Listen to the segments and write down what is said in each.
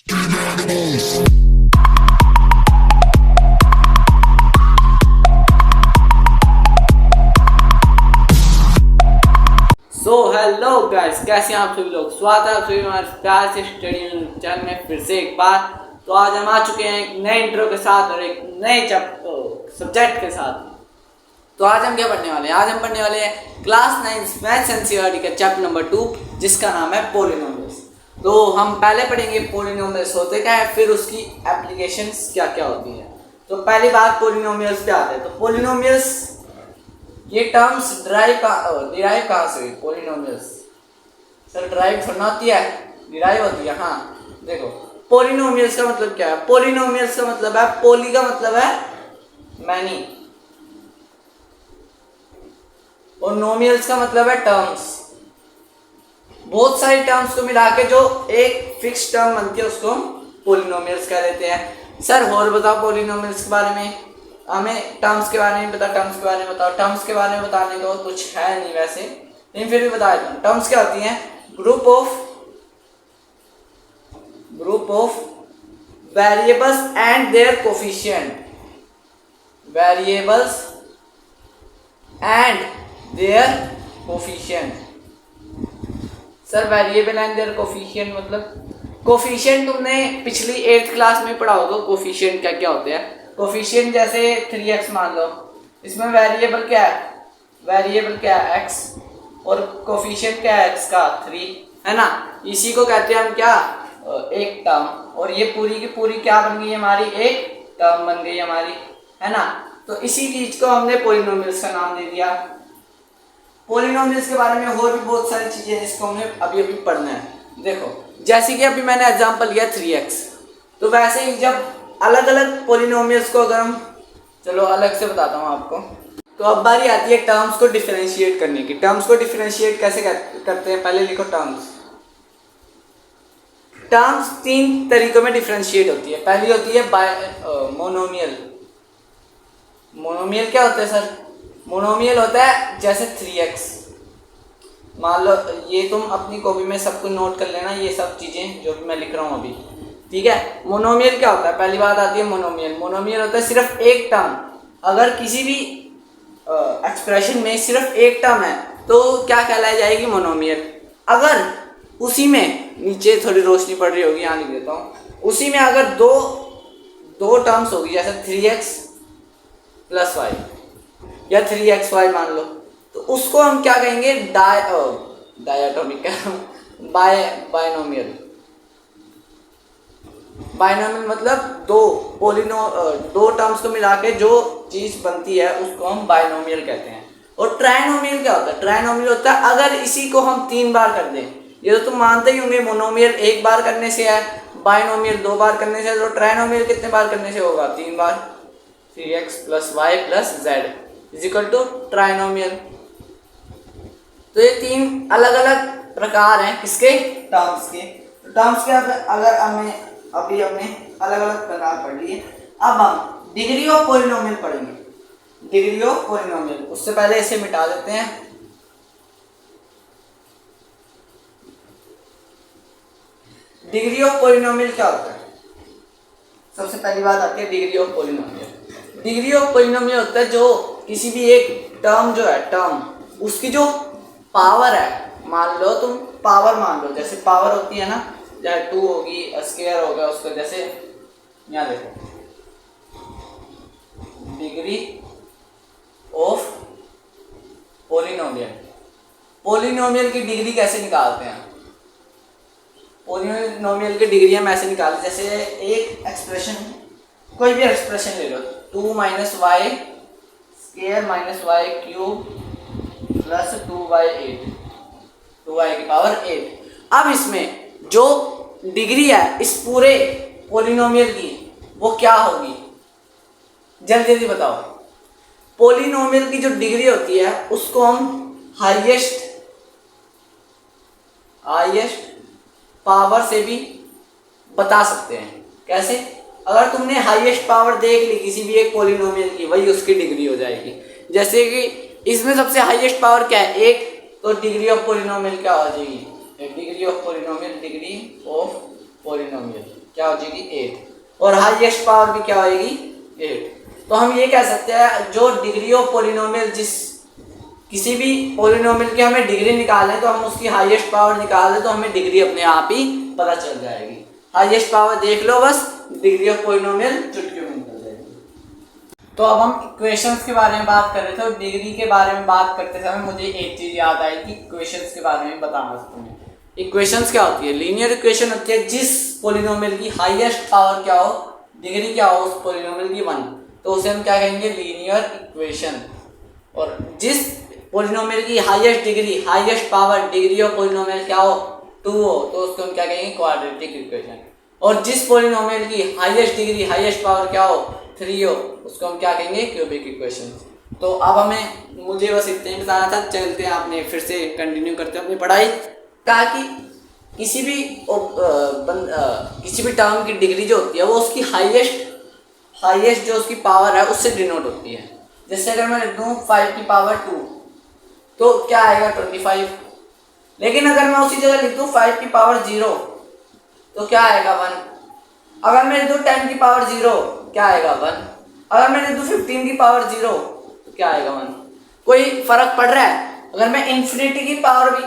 Hello guys, कैसे हैं आप सभी लोग। स्वागत है आप सभी हमारे प्यार से स्टडी चैनल में फिर से एक बार। तो आज हम आ चुके हैं एक नए इंट्रो के साथ और एक नए सब्जेक्ट के साथ। तो आज हम क्या पढ़ने वाले हैं? आज हम पढ़ने वाले हैं क्लास 9 मैथ्स एनसीईआरटी का चैप्टर नंबर 2, जिसका नाम है पॉलिनोमियल्स। तो हम पहले पढ़ेंगे पॉलिनोमियल्स होते क्या है, फिर उसकी एप्लीकेशंस क्या क्या होती है। तो पहली बात पॉलिनोमियल्स पे आते हैं। तो पॉलिनोमियल्स ये टर्म्स डिराइव कहाँ से हुई? पॉलिनोमियल्स सर डिराइव थोड़ा होती है, डिराइव होती है। हाँ देखो, पॉलिनोमियल्स का मतलब क्या है? पॉलिनोमियल्स का मतलब है, पॉली का मतलब है मैनी और नोमियल्स का मतलब है टर्म्स। बहुत सारी टर्म्स को मिला के जो एक फिक्स टर्म बनती है उसको हम पॉलिनोमियल्स कह देते हैं। सर और बताओ पॉलिनोमियल्स के बारे में। हमें टर्म्स के बारे में बता, टर्म्स के बारे में बताओ। टर्म्स के बारे में बताने को कुछ है नहीं वैसे, लेकिन फिर भी बता देता हूँ। टर्म्स क्या होती हैं? Group of variables and their coefficient. Variables and their coefficient. Sir variable and their coefficient मतलब कोफिशिएंट तुमने पिछली 8th क्लास में पढ़ा होगा। कोफिशिएंट क्या क्या होते हैं? कोफिशिएंट जैसे 3x मान लो, इसमें वेरिएबल क्या है? वेरिएबल क्या है? x, और कोफिशिएंट क्या है? x का 3 है ना। इसी को कहते हैं हम क्या? एक टर्म। और ये पूरी की पूरी क्या बन गई हमारी? एक टर्म बन गई हमारी, है ना। तो इसी चीज को हमने पॉलिनोमियल्स का नाम दे दिया। पॉलिनोमियल्स के बारे में और भी बहुत सारी चीजें हैं जिसको हमने अभी अभी पढ़ना है। देखो जैसे कि अभी मैंने एग्जांपल लिया 3x, तो वैसे ही जब अलग अलग पॉलिनोमियल्स को अगर हम, चलो अलग से बताता हूँ आपको। तो अब बारी आती है टर्म्स को डिफरेंशिएट करने की। टर्म्स को डिफरेंशिएट कैसे करते हैं? पहले लिखो टर्म्स। टर्म्स 3 तरीकों में डिफरेंशिएट होती है। पहली होती है मोनोमियल। मोनोमियल क्या होता है सर? मोनोमियल होता है जैसे 3x मान लो। ये तुम अपनी कॉपी में सब कुछ नोट कर लेना, ये सब चीजें जो भी मैं लिख रहा हूँ अभी, ठीक है। मोनोमियल क्या होता है? पहली बात आती है मोनोमियल। मोनोमियल होता है सिर्फ एक टर्म। अगर किसी भी एक्सप्रेशन में सिर्फ एक टर्म है तो क्या कहलाई जाएगी? मोनोमियल। अगर उसी में, नीचे थोड़ी रोशनी पड़ रही होगी, यहाँ लिख देता हूँ, उसी में अगर दो टर्म्स होगी, जैसे 3x + y या 3xy मान लो, तो उसको हम क्या कहेंगे? Diatomic binomial. बायनोमियल मतलब दो टर्म्स को मिला के जो चीज बनती है उसको हम बायनोमियल कहते हैं। और ट्राइनोमियल क्या होता है? ट्राइनोमियल होता है अगर इसी को हम 3 बार कर दें। ये तो तुम मानते ही होंगे, मोनोमियल 1 बार करने से है, बायनोमियल 2 बार करने से, तो ट्राइनोमियल कितने बार करने से होगा? 3 बार। 3x + y + z = trinomial. तो ये 3 अलग अलग प्रकार हैं किसके? टर्म्स के। टर्म्स के अगर हमने अभी हमने अलग अलग प्रकार पढ़ लिए। अब हम डिग्री ऑफ पॉलिनोमियल पढ़ेंगे। डिग्री ऑफ पॉलिनोमियल, उससे पहले इसे मिटा देते हैं। डिग्री ऑफ पॉलिनोमियल क्या होता है? सबसे पहली बात आती है degree of polynomial. Degree of polynomial होता है जो किसी भी एक टर्म जो है, टर्म उसकी जो पावर है, मान लो तुम पावर मान लो, जैसे पावर होती है ना, चाहे 2 होगी, स्क्वायर होगा उसका, जैसे यहाँ देखो डिग्री ऑफ पॉलिनोमियल। पॉलिनोमियल की डिग्री कैसे निकालते हैं? पॉलिनोमियल की डिग्री हम ऐसे निकालते, जैसे एक एक्सप्रेशन, कोई भी एक्सप्रेशन ले लो, 2 - y² - y³ + 2y8, 2y⁸ 8। अब इसमें जो डिग्री है इस पूरे पॉलिनोमियल की वो क्या होगी? जल्दी जल्दी बताओ। पॉलिनोमियल की जो डिग्री होती है उसको हम हाईएस्ट पावर से भी बता सकते हैं। कैसे? अगर तुमने हाईएस्ट पावर देख ली किसी भी एक पॉलिनोमियल की, वही उसकी डिग्री हो जाएगी। जैसे कि इसमें सबसे हाईएस्ट पावर क्या है? 1, तो डिग्री ऑफ पॉलिनोमियल क्या हो जाएगी? Degree of polynomial, degree of polynomial क्या हो जाएगी 8 और हाईएस्ट पावर भी क्या होगी 8। तो हम ये कह सकते हैं जो डिग्री ऑफ पॉलिनोमियल जिस किसी भी पॉलिनोमियल की हमें डिग्री निकालें तो हम उसकी हाईएस्ट पावर निकाल दें तो हमें डिग्री अपने आप ही पता चल जाएगी। हाईएस्ट पावर देख लो बस, डिग्री ऑफ पॉलिनोमियल चुटकियों में निकल जाएगी। तो अब हम इक्वेशंस के बारे में बात कर रहे थे और डिग्री के बारे में बात करते समय मुझे एक चीज याद आई कि इक्वेशंस के बारे में बताना तुम्हें। इक्वेशंस क्या होती है? लीनियर इक्वेशन होती है जिस पॉलिनोमियल की हाईएस्ट पावर क्या हो, डिग्री क्या हो उस पॉलिनोमियल की 1, तो उसे हम क्या कहेंगे लीनियर इक्वेशन। और जिस पॉलिनोमियल की highest degree, highest power, degree of polynomial क्या हो 2 हो, तो उसको हम क्या कहेंगे क्वाड्रेटिक इक्वेशन। और जिस पॉलिनोमियल की हाईएस्ट डिग्री, हाईएस्ट पावर क्या हो 3 हो, उसको हम क्या कहेंगे क्यूबिक इक्वेशन। तो अब हमें मुझे बस इतने ही बताना था, चलते हैं आपने फिर से कंटिन्यू करते हैं अपनी पढ़ाई। कहा कि किसी भी टर्म की डिग्री जो होती है वो उसकी हाईएस्ट जो उसकी पावर है उससे डिनोट होती है। जैसे अगर मैं लिख दूँ 5 की पावर 2 तो क्या आएगा 25। लेकिन अगर मैं उसी जगह लिख दूँ 5 की पावर 0 तो क्या आएगा 1। अगर मैं लिख दूँ 10 की पावर 0 क्या आएगा 1। अगर मैं लिख दूँ 15 की पावर 0 तो क्या आएगा 1। कोई फर्क पड़ रहा है? अगर मैं इन्फिनिटी की पावर भी,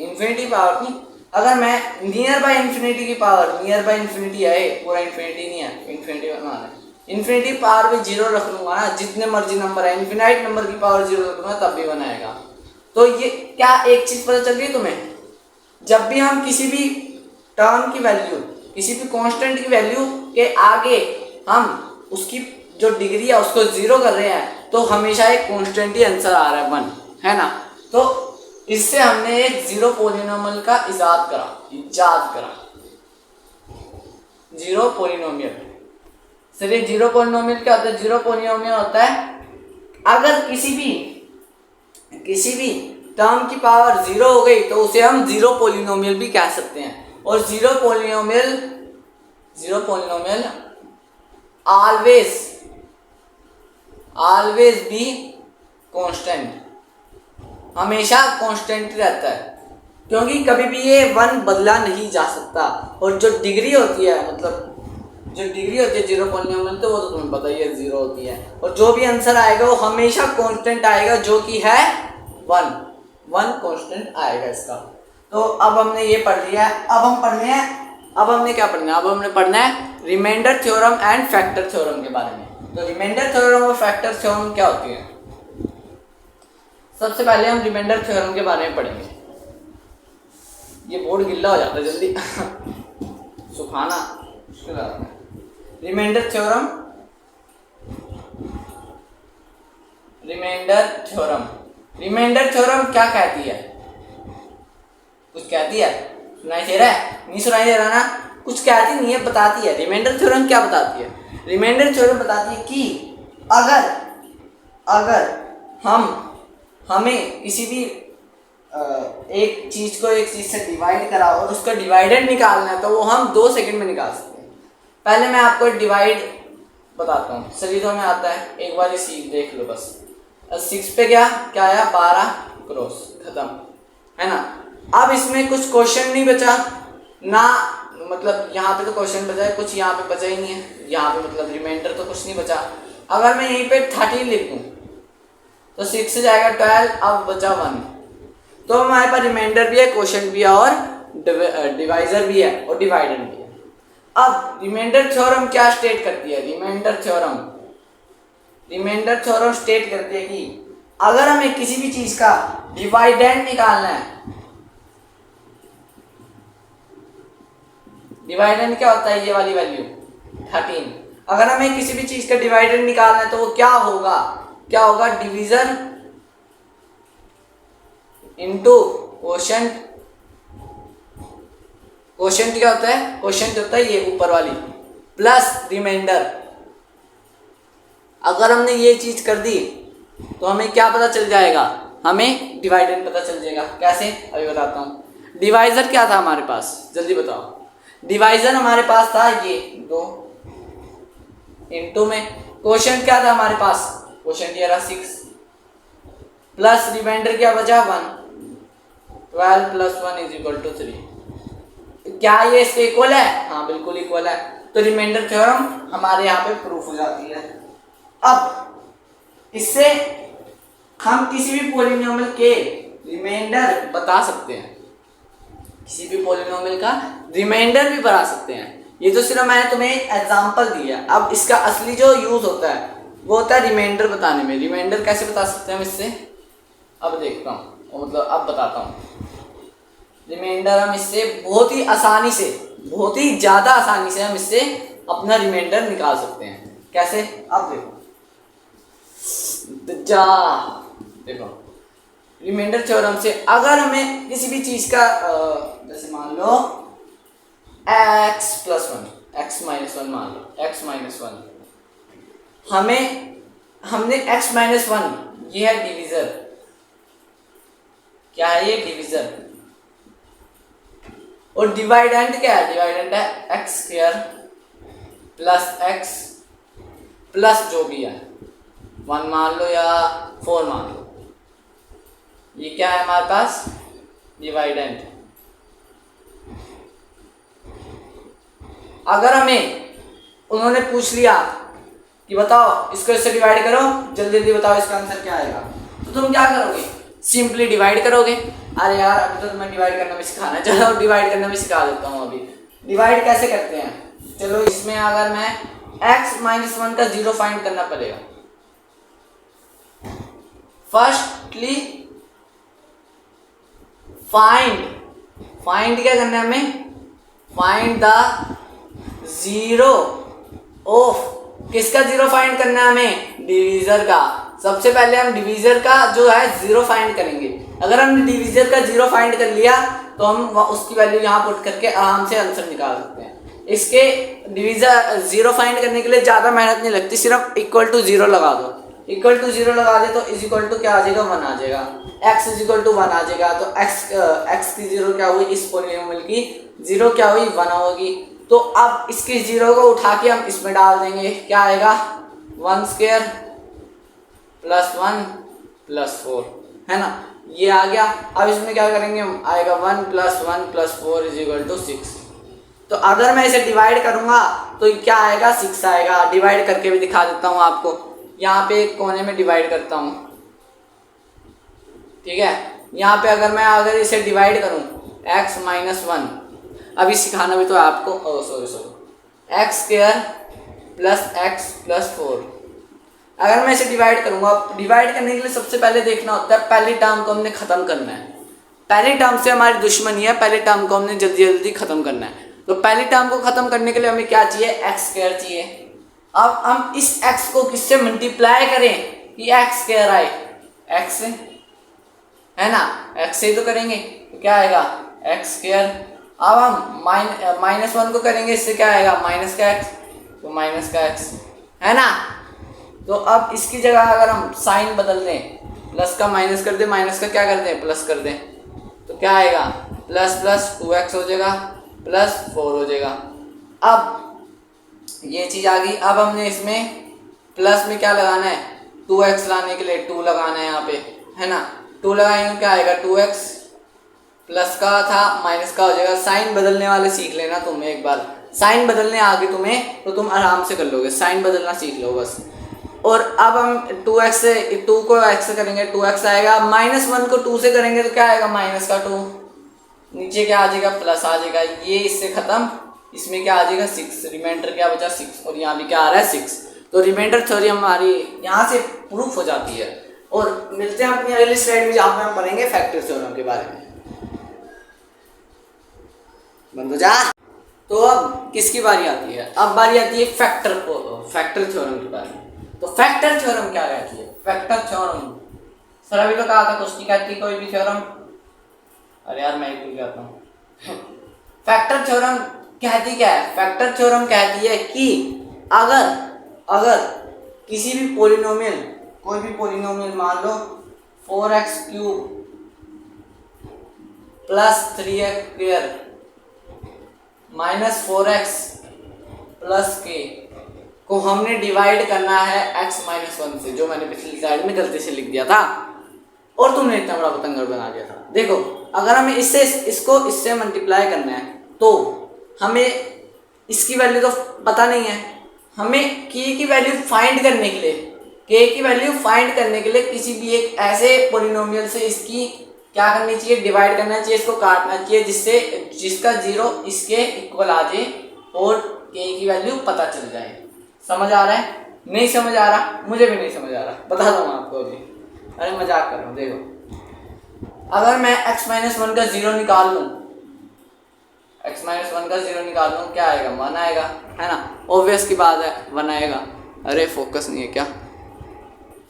इन्फिनिटी पावर नहीं, अगर मैं नियर बाय इन्फिनिटी की पावर, नियर बाय इन्फिनिटी है, पूरा इन्फिनिटी नहीं है, इन्फिनिटी बनाना है, इन्फिनिटी पावर भी 0 रख लूंगा ना, जितने मर्जी नंबर है इन्फिनाइट नंबर की पावर 0 रख लूंगा तब भी बनाएगा। तो ये क्या एक चीज पता चल रही है तुम्हें? जब भी हम किसी भी टर्म की वैल्यू, किसी भी कांस्टेंट की वैल्यू के आगे हम उसकी जो डिग्री है उसको 0 कर रहे हैं तो हमेशा एक कांस्टेंट ही आंसर आ रहा है 1, है ना। तो इससे हमने एक जीरो पॉलिनोमियल का इजाद करा जीरो पॉलिनोमियल। चलिए जीरो पॉलिनोमियल क्या होता है? जीरो पॉलिनोमियल होता है अगर किसी भी टर्म की पावर 0 हो गई तो उसे हम जीरो पॉलिनोमियल भी कह सकते हैं। और zero polynomial always be constant, हमेशा कांस्टेंट रहता है क्योंकि कभी भी ये 1 बदला नहीं जा सकता। और जो डिग्री होती है, मतलब जो डिग्री होती है जीरो पॉलिनोमियल, तो वो तो तुम्हें पता ही है 0 होती है। और जो भी आंसर आएगा वो हमेशा कांस्टेंट आएगा जो कि है 1 कांस्टेंट आएगा इसका। तो अब हमने ये पढ़ लिया है। अब हमने क्या पढ़ना है? अब हमने पढ़ना है reminder theorem and factor theorem के बारे में। तो रिमाइंडर थ्योरम और फैक्टर थ्योरम क्या होती है? सबसे पहले हम रिमाइंडर थ्योरम के बारे में पढ़ेंगे। ये बोर्ड गिल्ला हो जाता है जल्दी सुखाना मुश्किल है। रिमाइंडर थ्योरम क्या कहती है? कुछ कहती है? सुनाई दे रहा है? नहीं सुनाई दे रहा ना? कुछ कहती नहीं है, बताती है। रिमाइंडर थ्योरम क्या बताती है? रिमाइंडर थ्योरम बताती है कि अगर हमें किसी भी एक चीज को एक चीज से डिवाइड करा और उसका डिवाइडेड निकालना है तो वो हम 2 सेकंड में निकाल सकते हैं। पहले मैं आपको डिवाइड बताता हूँ, सलीदों में आता है, एक बार ये सीख देख लो बस। 6 पे क्या आया 12 क्रॉस, खत्म, है ना। अब इसमें कुछ क्वेश्चन नहीं बचा ना, मतलब यहाँ पे तो क्वेश्चन बचा है, कुछ यहाँ पे बचा ही नहीं है, यहाँ पे मतलब रिमाइंडर तो कुछ नहीं बचा। अगर मैं यहीं पे 13 लिख दूँ तो 6 से जाएगा 12, अब बचा 1। तो हमारे पास रिमाइंडर भी है, क्वेश्चन भी है और डिवाइजर भी है और डिवाइडर भी है। अब रिमाइंडर थ्योरम क्या स्टेट करती है? रिमाइंडर थ्योरम स्टेट करती है कि अगर हमें किसी भी चीज का डिवाइडेंड निकालना है, डिवाइडेंड क्या होता है? ये वाली वैल्यू 13। अगर हमें किसी भी चीज का डिवाइडेंड निकालना है तो वो क्या होगा डिवीजन इनटू क्वोशंट। क्वोशंट क्या होता है? क्वोशंट होता है ये ऊपर वाली प्लस रिमाइंडर। अगर हमने ये चीज कर दी तो हमें क्या पता चल जाएगा? हमें डिवाइडेंड पता चल जाएगा। कैसे? अभी बताता हूँ। डिवाइजर क्या था हमारे पास, जल्दी बताओ। डिवाइजर हमारे पास था ये 2 इनटू में क्वोशंट क्या था हमारे पास? क्वोशंट ये रहा 6 प्लस रिमाइंडर क्या बचा 1। 12 + 1 = 3। क्या ये इसके इक्वल है? हाँ बिल्कुल इक्वल है, तो रिमाइंडर थ्योरम हमारे यहाँ पे प्रूफ हो जाती है। अब इससे हम किसी भी पॉलिनोमियल के रिमाइंडर बता सकते हैं, किसी भी पॉलिनोमियल का रिमाइंडर भी बता सकते हैं। ये तो सिर्फ मैंने तुम्हें एग्जांपल दिया, अब इसका असली जो यूज होता है वो होता है रिमाइंडर बताने में। रिमाइंडर कैसे बता सकते हैं हम इससे, अब देखता हूँ, मतलब अब बताता हूँ। रिमाइंडर हम इससे बहुत ही आसानी से, बहुत ही ज़्यादा आसानी से हम इससे अपना रिमाइंडर निकाल सकते हैं। कैसे? अब देखो देखो रिमाइंडर थ्योरम से अगर हमें किसी भी चीज़ का जैसे मान लो x + 1 x - 1 मान लो x - 1, हमने x - 1 ये है डिवीजर, क्या है ये? डिवीजर। और डिवाइडेंट क्या है? डिवाइडेंट है x² + x प्लस जो भी है 1 मान लो या 4 मान लो, ये क्या है हमारे पास? डिवाइडेंट। अगर हमें उन्होंने पूछ लिया कि बताओ इसको इससे डिवाइड करो, जल्दी जल्दी बताओ इसका आंसर क्या आएगा, तो तुम क्या करोगे? सिंपली डिवाइड करोगे। अरे यार अभी तो तुम्हें डिवाइड करना भी सिखाना, चलो डिवाइड करना भी सिखा देता हूँ। अभी डिवाइड कैसे करते हैं, चलो इसमें अगर मैं x - 1 का 0 फाइंड करना पड़ेगा। फर्स्टली फाइंड क्या करना है हमें? फाइंड द 0 ऑफ, किसका 0 फाइंड करना है हमें? डिवीजर का। सबसे पहले हम डिवीजर का जो है 0 फाइंड करेंगे। अगर हमने डिवीजर का 0 फाइंड कर लिया तो हम उसकी वैल्यू यहाँ पुट करके आराम से आंसर निकाल सकते हैं। इसके डिवीजर 0 फाइंड करने के लिए ज़्यादा मेहनत नहीं लगती, सिर्फ =0 लगा दो। =0 लगा दे तो = क्या आ जाएगा? 1 आ जाएगा। x = 1 आ जाएगा, तो x की 0 क्या हुई? इस पॉलिनोमियल की 0 क्या हुई? 1 होगी। तो अब इसके 0 को उठा के हम इसमें डाल देंगे, क्या आएगा? 1² + 1 + 4, है ना, ये आ गया। अब इसमें क्या करेंगे हम? आएगा 1 + 1 + 4 = 6। तो अगर मैं इसे डिवाइड करूंगा तो क्या आएगा? 6 आएगा। डिवाइड करके भी दिखा देता हूँ आपको, यहाँ पे एक कोने में डिवाइड करता हूँ, ठीक है। यहाँ पे अगर इसे डिवाइड करूँ x - 1, अभी सिखाना भी तो है आपको, सॉरी x² + x + 4। अगर मैं इसे डिवाइड करूंगा, डिवाइड करने के लिए सबसे पहले देखना होता है पहली टर्म को हमने खत्म करना है। पहली टर्म से हमारी दुश्मनी है, पहली टर्म को हमने जल्दी जल्दी खत्म करना है। तो पहली टर्म को खत्म करने के लिए हमें क्या चाहिए? x² चाहिए। अब हम इस x को किससे मल्टीप्लाई करें कि x² आए? x से, है ना, x से तो करेंगे तो क्या आएगा? x²। अब हम -1 को करेंगे, इससे क्या आएगा? -x, तो -x, है ना। तो अब इसकी जगह अगर हम साइन बदल दें, प्लस का माइनस कर दें, माइनस का क्या कर दें? प्लस कर दें, तो क्या आएगा? ++ 2x हो जाएगा, +4 हो जाएगा। अब ये चीज़ आ गई। अब हमने इसमें प्लस में क्या लगाना है? 2x लाने के लिए 2 लगाना है यहाँ पे, है ना। 2 लगाएंगे क्या आएगा? 2x, प्लस का था माइनस का हो जाएगा। साइन बदलने वाले सीख लेना तुम, एक बार साइन बदलने आ गए तुम्हें तो तुम आराम से कर लोगे, साइन बदलना सीख लो बस। और अब हम 2x से 2 को x से करेंगे, 2x आएगा। -1 को 2 से करेंगे तो क्या आएगा? -2, नीचे क्या आ जाएगा? प्लस आ जाएगा। ये इससे खत्म, इसमें क्या आ जाएगा? 6, रिमाइंडर क्या बचा? 6, और यहाँ भी क्या आ रहा है? 6। तो रिमाइंडर थ्योरी हमारी यहाँ से प्रूफ हो जाती है। और मिलते हैं अपनी अगली स्लाइड में जहाँ पे हम पढ़ेंगे फैक्टर थ्योरम के बारे में। बंद हो जा। तो अब किसकी बारी आती है? अब बारी आती है फैक्टर थ्योरम के बारे में। तो फैक्टर थ्योरम क्या कहती है? फैक्टर थ्योरम सर अभी तो कहा था कुछ नहीं कहती कोई भी थ्योरम। अरे यार मैं भूल जाता हूँ। फैक्टर थ्योरम कहती क्या है? फैक्टर थ्योरम कहती है कि अगर किसी भी पॉलिनोमियल, कोई भी पॉलिनोमियल मान लो 4x³ + 3x² -4x + k को हमने डिवाइड करना है x - 1 से, जो मैंने पिछली स्लाइड में गलती से लिख दिया था और तुमने इतना बड़ा बतंगड़ बना दिया था। देखो अगर हमें इससे मल्टीप्लाई करना है तो हमें इसकी वैल्यू तो पता नहीं है, हमें के की वैल्यू फाइंड करने के लिए, के की वैल्यू फाइंड करने के लिए किसी भी एक ऐसे पोलिनोमियल से इसकी क्या करनी चाहिए, डिवाइड करना चाहिए, इसको काटना चाहिए, जिससे जिसका जीरो इसके इक्वल आ जाए और के की वैल्यू पता चल जाए। समझ आ रहा है? नहीं समझ आ रहा? मुझे भी नहीं समझ आ रहा, बता दूँ आपको अभी। अरे मजाक कर रहा हूँ। देखो अगर मैं x-1 का जीरो निकाल लूँ, x-1 का जीरो निकाल लूँ, क्या आएगा? 1 आएगा, है ना? ऑब्वियस की बात है 1 आएगा। अरे फोकस नहीं है क्या?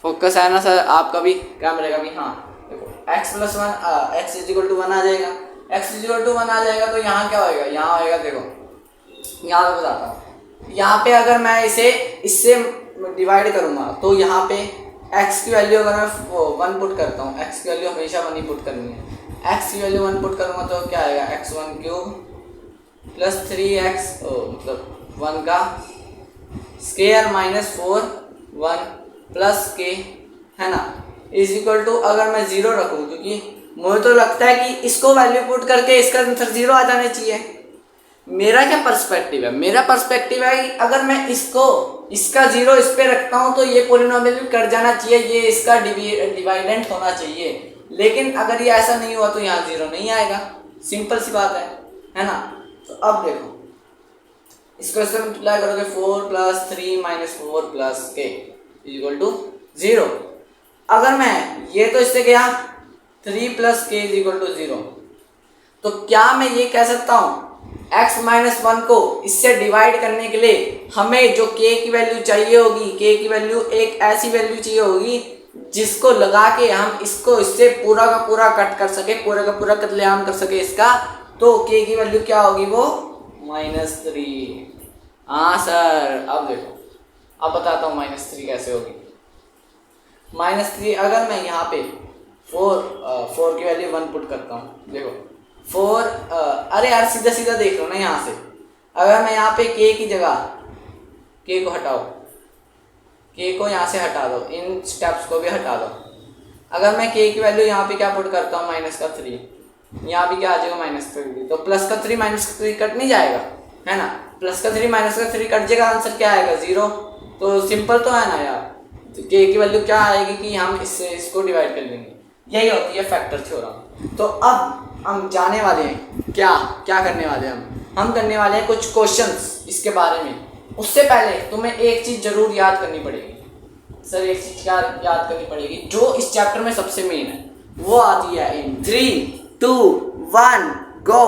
फोकस है ना सर आपका भी, कैमरे का भी? हाँ देखो x+1 x इक्वल टू 1 आ जाएगा, x इक्वल टू 1 आ जाएगा। तो यहाँ क्या होएगा? यहाँ होएगा, देखो यहाँ पे बताता हूँ। यहाँ पे अगर मैं इसे इससे डिवाइड करूँगा तो यहाँ पे x की वैल्यू अगर मैं 1 पुट करता हूँ, x की वैल्यू हमेशा 1 ही पुट करनी है। x की वैल्यू 1 पुट करूँगा तो क्या आएगा? x1³ प्लस 3x मतलब 1 का स्क्वायर माइनस 4 1 प्लस के, है ना, इज इक्वल टू, अगर मैं 0 रखूँ, क्योंकि मुझे तो लगता है कि इसको वैल्यू पुट करके इसका आंसर 0 आ जाना चाहिए। मेरा क्या पर्सपेक्टिव है? मेरा पर्सपेक्टिव है कि अगर मैं इसका 0 इस पे रखता हूँ तो ये पोलिनोमियल कट जाना चाहिए, ये इसका डिवाइडेंट होना चाहिए। लेकिन अगर ये ऐसा नहीं हुआ तो यहाँ 0 नहीं आएगा, सिंपल सी बात है ना? तो अब देखो इसको इससे मल्टीप्लाई करोगे, 4 प्लस 3 माइनस 4 प्लस के इक्वल टू 0। अगर मैं ये तो इससे गया 3 प्लस के इक्वल टू 0, तो क्या मैं ये कह सकता हूँ x-1 को इससे डिवाइड करने के लिए हमें जो k की वैल्यू चाहिए होगी, k की वैल्यू एक ऐसी वैल्यू चाहिए होगी जिसको लगा के हम इसको इससे पूरा का पूरा कट कर सके, पूरा का पूरा कत्लेआम कर सके इसका। तो k की वैल्यू क्या होगी? वो -3। हाँ सर, अब देखो, अब बताता हूँ -3 कैसे होगी। -3 अगर मैं यहाँ पे 4 की वैल्यू 1 पुट करता हूँ, देखो 4 अरे यार सीधा सीधा देख लो ना यहाँ से। अगर मैं यहाँ पे k की जगह, k को हटाओ, k को यहाँ से हटा दो, इन स्टेप्स को भी हटा दो। अगर मैं k की वैल्यू यहाँ पे क्या पुट करता हूँ? -3, यहाँ भी क्या आ जाएगा? -3। तो प्लस का 3 माइनस का 3 कट नहीं जाएगा, है ना? प्लस का 3 माइनस का 3 कट जाएगा, आंसर क्या आएगा? 0। तो सिंपल तो है ना यार। तो k की वैल्यू क्या आएगी कि हम इससे इसको डिवाइड कर लेंगे। यही होती है फैक्टर थ्योरम। तो अब हम जाने वाले हैं क्या क्या करने वाले हैं हम करने वाले हैं कुछ क्वेश्चंस इसके बारे में। उससे पहले तुम्हें एक चीज़ जरूर याद करनी पड़ेगी। सर एक चीज़ क्या याद करनी पड़ेगी जो इस चैप्टर में सबसे मेन है, वो आती है इन 3 2 1 गो।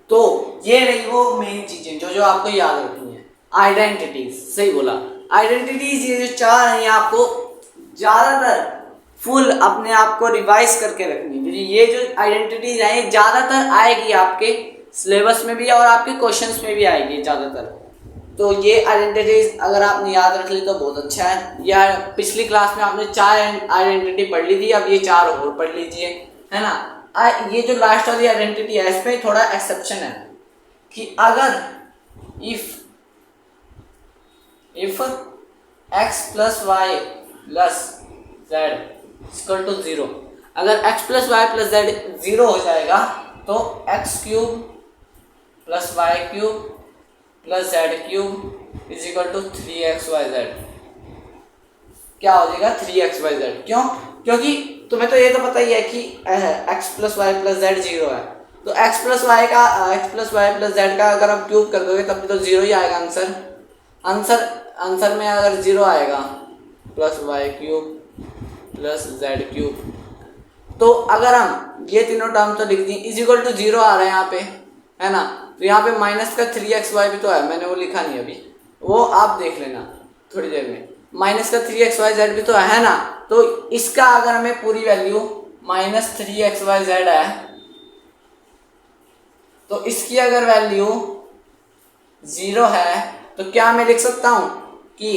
तो ये रही वो मेन चीज़ें जो आपको याद रखनी है। आइडेंटिटीज, सही बोला, आइडेंटिटीज। ये जो 4 हैं आपको ज़्यादातर फुल अपने आप को रिवाइज करके रखनी है। ये जो आइडेंटिटीज हैं ये ज़्यादातर आएगी आपके सिलेबस में भी और आपके क्वेश्चंस में भी आएगी ज़्यादातर। तो ये आइडेंटिटीज अगर आपने याद रख ली तो बहुत अच्छा है। या पिछली क्लास में आपने 4 आइडेंटिटी पढ़ ली थी, अब ये 4 और पढ़ लीजिए, है ना। ये जो लास्ट वाली आइडेंटिटी है इसमें थोड़ा एक्सेप्शन है कि अगर if x plus y plus z equal to 0, अगर x plus y plus z 0 हो जाएगा तो x³ plus y³ plus z³ is equal to 3xyz। क्या हो जाएगा? 3xyz। क्यों? क्योंकि तुम्हें तो ये तो पता ही है कि x plus y plus z 0 है, तो x plus y plus z का अगर आप क्यूब कर दोगे तब भी तो 0 ही आएगा आंसर में अगर 0 आएगा प्लस y³ प्लस z³। तो अगर हम ये तीनों टर्म तो लिख दी इज इक्वल टू 0 आ रहा है यहाँ पे, है ना। तो यहाँ पे माइनस का 3xy भी तो है, मैंने वो लिखा नहीं अभी, वो आप देख लेना थोड़ी देर में। माइनस का 3xyz भी तो है ना। तो इसका अगर हमें पूरी वैल्यू -3xyz है तो इसकी अगर वैल्यू 0 है तो क्या मैं लिख सकता हूँ कि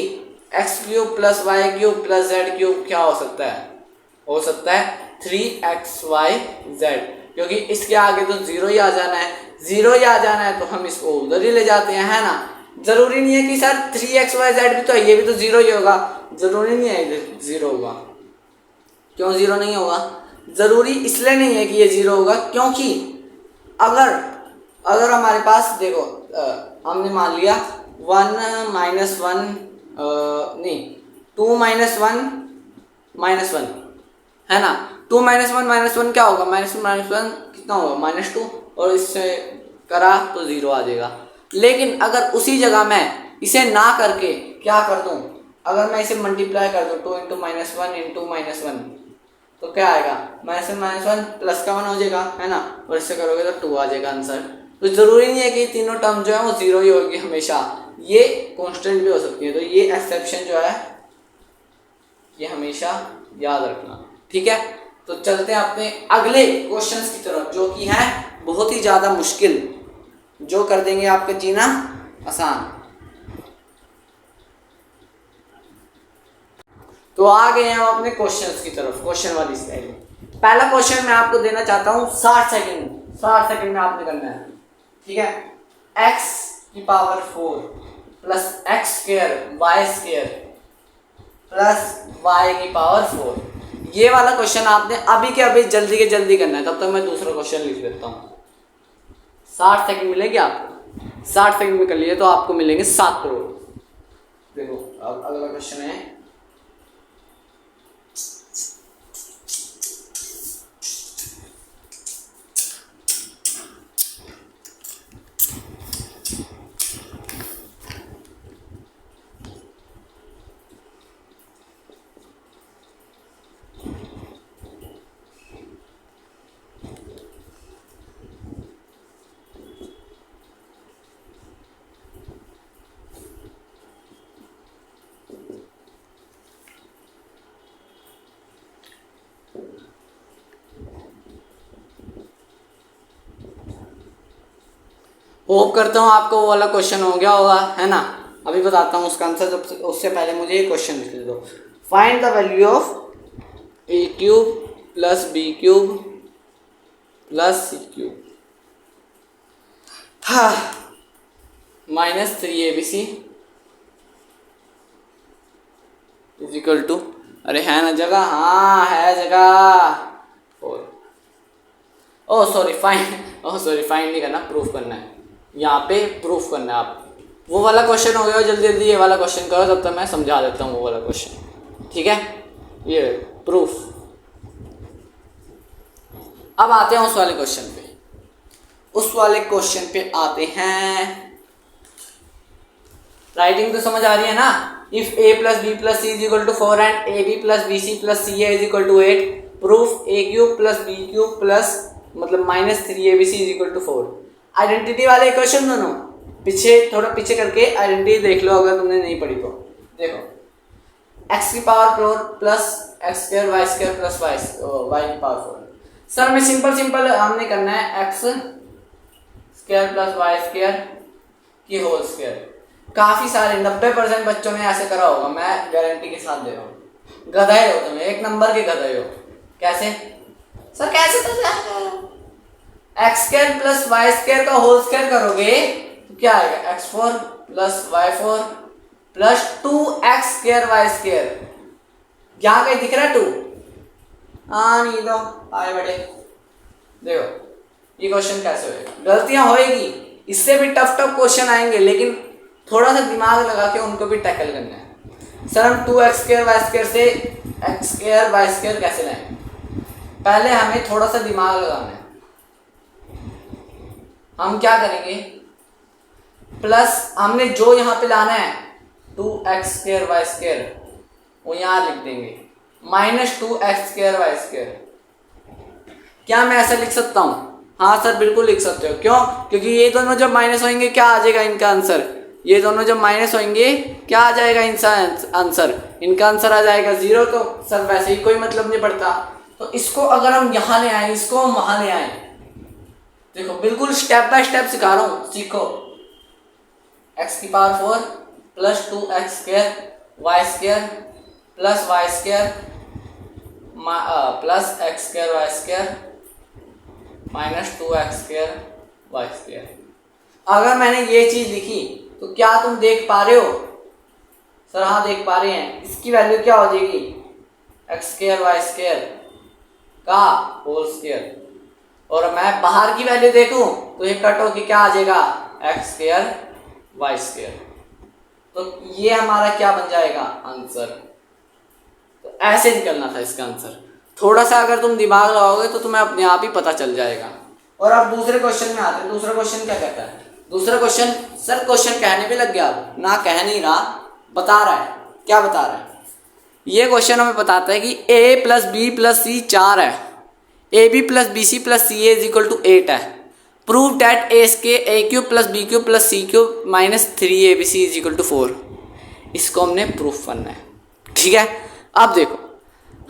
x³ plus y³ plus z³ क्या हो सकता है? हो सकता है 3xyz, क्योंकि इसके आगे तो 0 ही आ जाना है। 0 ही आ जाना है तो हम इसको उधर ही ले जाते हैं, है ना। जरूरी नहीं है कि सर 3xyz भी तो है, ये भी तो 0 ही होगा, जरूरी नहीं है 0 होगा। क्यों 0 नहीं होगा? जरूरी इसलिए नहीं है कि ये 0 होगा क्योंकि अगर अगर हमारे पास देखो हमने मान लिया 1 माइनस 1 नहीं 2 माइनस 1 माइनस 1 है ना। 2 माइनस वन क्या होगा, माइनस वन कितना होगा -2 और इससे करा तो 0 आ जाएगा। लेकिन अगर उसी जगह मैं इसे ना करके क्या कर दूं, अगर मैं इसे मल्टीप्लाई कर दूं 2 इंटू -1 इंटू -1 तो क्या आएगा, -1 प्लस का 1 हो जाएगा है ना, और इससे करोगे तो 2 आ जाएगा आंसर। तो जरूरी नहीं है कि तीनों टर्म जो है वो 0 ही होगी हमेशा, ये कांस्टेंट भी हो सकती है। तो ये एक्सेप्शन जो है ये हमेशा याद रखना, ठीक है। तो चलते हैं अपने अगले क्वेश्चंस की तरफ जो कि है बहुत ही ज़्यादा मुश्किल, जो कर देंगे आपका जीना आसान। तो आ गए हम अपने क्वेश्चंस की तरफ, क्वेश्चन वाली स्लाइड में। पहला क्वेश्चन मैं आपको देना चाहता हूं 60 सेकंड में आपने करना है, ठीक है। x की power 4 plus x square y square plus y की पावर 4, ये वाला क्वेश्चन आपने अभी के अभी जल्दी के जल्दी करना है। तब तक मैं दूसरा क्वेश्चन लिख देता हूँ। 60 सेकंड मिलेंगे आपको, 60 सेकंड में कर लिए तो आपको मिलेंगे 7 करोड़। देखो अब अगला क्वेश्चन है, होप करता हूँ आपको वो वाला क्वेश्चन हो गया होगा, है ना। अभी बताता हूँ उसका आंसर, जब उससे पहले मुझे ये क्वेश्चन लिख दो। Find the value of a cube plus B cube plus C cube minus 3abc is equal to, अरे है ना जगह, हाँ है जगह। ओह सॉरी फाइंड नहीं करना, प्रूफ करना है। यहाँ पे प्रूफ करना है आप, वो वाला क्वेश्चन हो गया जल्दी जल्दी, ये वाला क्वेश्चन करो, तब तक मैं समझा देता हूँ वो वाला क्वेश्चन, ठीक है। ये प्रूफ। अब आते हैं उस वाले क्वेश्चन पे, आते हैं। राइटिंग तो समझ आ रही है ना। If a plus B plus C is equal to 4 and A B plus B C plus C A is equal to 8, proof A cube plus B cube plus मतलब minus 3abc is equal to 4। Identity वाले question दोनों, थोड़ा पीछे करके identity देख लो अगर तुमने नहीं पढ़ी तो। देखो x की power 4 plus x square y square plus y की पावर 4। सर में सिंपल हमने करना है x square plus y square की होल स्क्वायर। काफी सारे 90% बच्चों ने ऐसे करा होगा, मैं गारंटी के साथ दे रहा हूँ। गधे हो तुम, एक नंबर के गधे हो। कैसे सर, कैसे तो x square plus y square का होल स्क्वायर करोगे तो क्या आएगा, x4 plus y4 plus 2x square y square. यहाँ कहीं दिख रहा है 2? हाँ नहीं दो आए बड़े। देखो ये क्वेश्चन कैसे होएगा, गलतियां होएगी, इससे भी टफ क्वेश्चन आएंगे, लेकिन थोड़ा सा दिमाग लगा के उनको भी टैकल करना है। सर हम 2x स्क्वायर वाई स्क्वायर से x स्क्वायर वाई स्क्वायर कैसे लाएं, पहले हमें थोड़ा सा दिमाग लगाना है। हम क्या करेंगे, प्लस हमने जो यहाँ पे लाना है 2x स्क्वायर वाई स्क्वायर वो यहाँ लिख देंगे, minus 2x square y square. क्या मैं ऐसा लिख सकता हूँ? हाँ सर बिल्कुल लिख सकते हो। क्यों? क्योंकि ये दोनों जब माइनस होंगे क्या आ जाएगा इनका आंसर, ये दोनों जब माइनस होंगे क्या आ जाएगा इनका आंसर, इनका आंसर आ जाएगा 0। तो सर वैसे ही कोई मतलब नहीं पड़ता, तो इसको अगर हम यहाँ ले आए, इसको हम वहाँ ले आए। देखो बिल्कुल स्टेप बाय स्टेप सिखा रहा हूँ, सीखो। x की power 4 plus 2x square y square plus y square plus x square y square minus 2x square y square. अगर मैंने ये चीज लिखी तो क्या तुम देख पा रहे हो? सर हाँ देख पा रहे हैं। इसकी वैल्यू क्या हो जाएगी, एक्स स्क्वायर वाई स्क्वायर का होल स्क्वायर। और मैं बाहर की वैल्यू देखूं तो ये कट होके क्या आ जाएगा, एक्स स्क्वायर वाई स्क्वायर। तो ये हमारा क्या बन जाएगा आंसर। तो ऐसे निकलना था इसका आंसर। थोड़ा सा अगर तुम दिमाग लगाओगे तो तुम्हें अपने आप ही पता चल जाएगा। और अब दूसरे क्वेश्चन में आते हैं। दूसरा क्वेश्चन क्या कहता है, दूसरा क्वेश्चन, सर क्वेश्चन कहने भी लग गया, अब ना कह नहीं रहा, बता रहा है। क्या बता रहा है, ये क्वेश्चन हमें बताता है कि a plus B plus c 4 है, a B plus B C plus C A is equal to 8 है। Prove that a cube plus B cube plus C cube minus 3abc is equal to 4। इसको हमने proof करना है, ठीक है। अब देखो,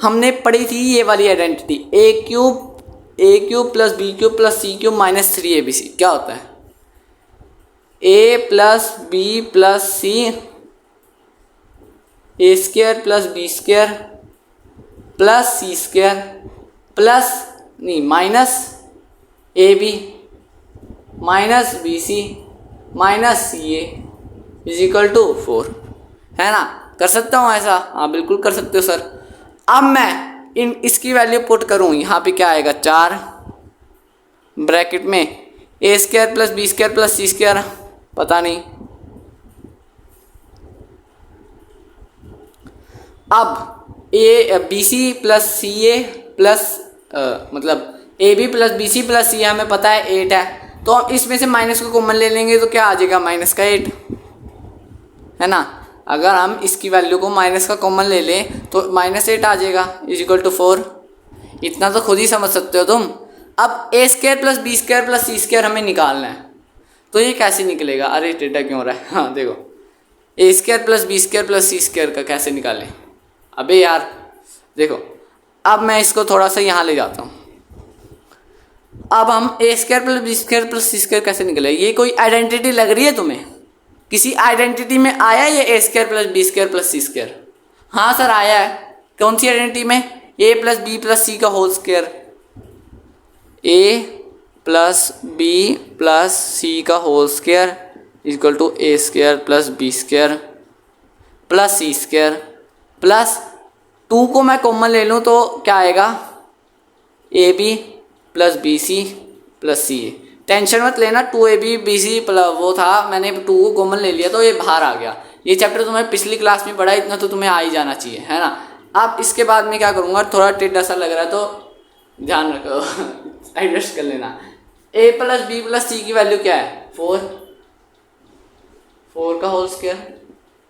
हमने पढ़ी थी ये वाली identity, A cube plus B cube plus C cube minus 3abc क्या होता है, A plus B plus C A square plus B square plus C square plus नहीं minus A B minus B C minus C A is equal to 4, है ना। कर सकता हूँ ऐसा, हाँ बिल्कुल कर सकते हो सर। अब मैं इसकी वैल्यू पुट करूँ, यहाँ पे क्या आएगा 4 ब्रैकेट में A square plus B square plus C square, पता नहीं। अब A B C plus C A plus मतलब A B plus B C plus C हमें पता है 8 है, तो हम इसमें से माइनस को कॉमन ले लेंगे तो क्या आ जाएगा माइनस का 8, है ना। अगर हम इसकी वैल्यू को माइनस का कॉमन ले लें तो माइनस 8 आ जाएगा इज इक्वल टू 4। इतना तो खुद ही समझ सकते हो तुम। अब A square plus B square plus C square हमें निकालना है, तो ये कैसे निकलेगा, अरे टेढ़ा क्यों हो रहा है, हाँ देखो, A square plus B square plus C square का कैसे निकालें। अबे यार देखो, अब मैं इसको थोड़ा सा यहाँ ले जाता हूँ। अब हम A square plus B square plus C square कैसे निकले, ये कोई आइडेंटिटी लग रही है तुम्हें, किसी आइडेंटिटी में आया ये A square plus B square plus C square. हाँ सर आया है, कौन सी आइडेंटिटी में, A plus B plus C का whole square, A plus B plus C का whole square equal to A square plus B square plus C square plus 2 को मैं कॉमन ले लूँ तो क्या आएगा, A B plus B C plus C A. Tension मत लेना, 2ab bc प्लस वो था, मैंने 2 को कॉमन ले लिया तो ये बाहर आ गया। ये चैप्टर तुम्हें पिछली क्लास में पढ़ा, इतना तो तुम्हें आ ही जाना चाहिए, है ना। अब इसके बाद में क्या करूँगा, थोड़ा टेढ़ा सा लग रहा है तो ध्यान रखो एडजस्ट कर लेना। a plus B plus C की वैल्यू क्या है 4 का whole square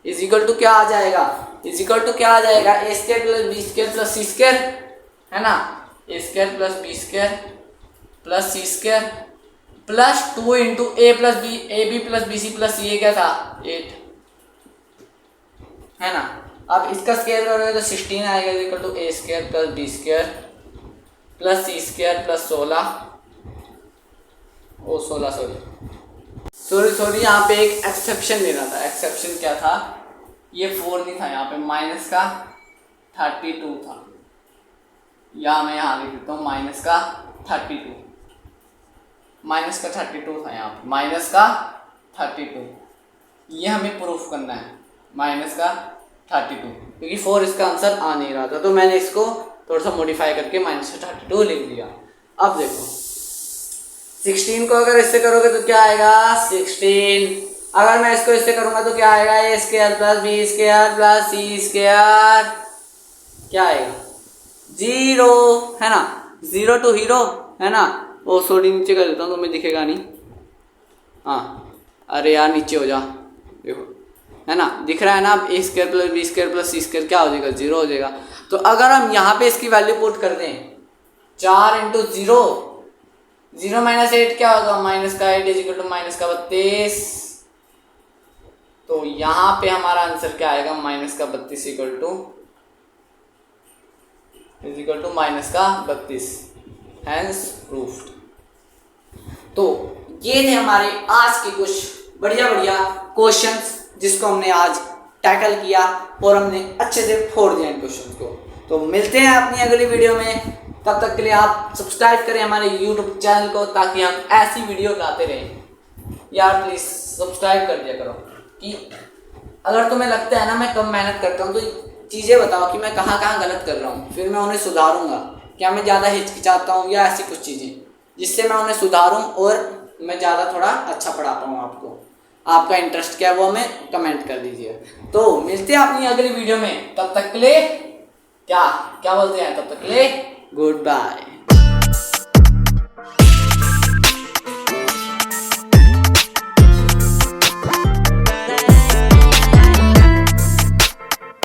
is equal to क्या आ जाएगा, इज इक्वल टू क्या आ जाएगा, A square plus B square plus C square, है ना, A square plus B square plus C square plus 2 into A plus B, A B plus B C plus C A क्या था 8, है ना। अब इसका स्क्वायर करोगे तो 16 आएगा equal to A square plus B square plus C square plus 16 sorry यहाँ पे एक एक्सेप्शन लेना था। एक्सेप्शन क्या था, ये 4 नहीं था, यहाँ पे माइनस का 32 था, या मैं यहाँ लिख देता हूँ माइनस का 32 था, यहाँ पे माइनस का 32, ये हमें प्रूफ करना है माइनस का 32, क्योंकि 4 इसका आंसर आ नहीं रहा था, तो मैंने इसको थोड़ा सा मॉडिफाई करके माइनस का 32 लिख दिया। अब देखो 16 को अगर इससे करोगे तो क्या आएगा 16, अगर मैं इसको इससे करूंगा तो क्या आएगा, A square plus B square plus C square, क्या आएगा 0, है ना, 0 टू हीरो, है ना। ओ सॉरी नीचे कर देता हूँ, तुम्हें दिखेगा नहीं, हाँ अरे यार नीचे हो जा, देखो है ना, दिख रहा है ना। अब A square plus B square plus C square क्या हो जाएगा 0 हो जाएगा। तो अगर हम यहाँ पे इसकी वैल्यू पुट कर दें 4 इंटू 0 माइनस 8 क्या होगा, माइनस का 8 इज इक्वल टू माइनस का 32, तो यहाँ पे हमारा आंसर क्या आएगा माइनस का 32 इक्वल टू माइनस का 32, हैंस प्रूफ्ड। तो ये थे हमारे आज के कुछ बढ़िया क्वेश्चंस जिसको हमने आज टैकल किया और हमने अच्छे से फोड़ दिया इन क्वेश्चंस को। तो मिलते हैं अपनी अगली वीडियो में, तब तक के लिए आप सब्सक्राइब करें हमारे YouTube चैनल को ताकि हम ऐसी वीडियो लाते रहें। यार प्लीज़ सब्सक्राइब कर दिया करो, कि अगर तुम्हें लगता है ना मैं कम मेहनत करता हूँ तो चीज़ें बताओ कि मैं कहाँ गलत कर रहा हूँ, फिर मैं उन्हें सुधारूंगा। क्या मैं ज़्यादा हिचकिचाता हूँ या ऐसी कुछ चीज़ें, जिससे मैं उन्हें सुधारूं और मैं ज़्यादा थोड़ा अच्छा पढ़ा पाऊँ आपको। आपका इंटरेस्ट क्या है वो हमें कमेंट कर दीजिए। तो मिलते हैं अपनी अगली वीडियो में, तब तक के लिए क्या क्या बोलते हैं, तब तक के लिए गुड बाय।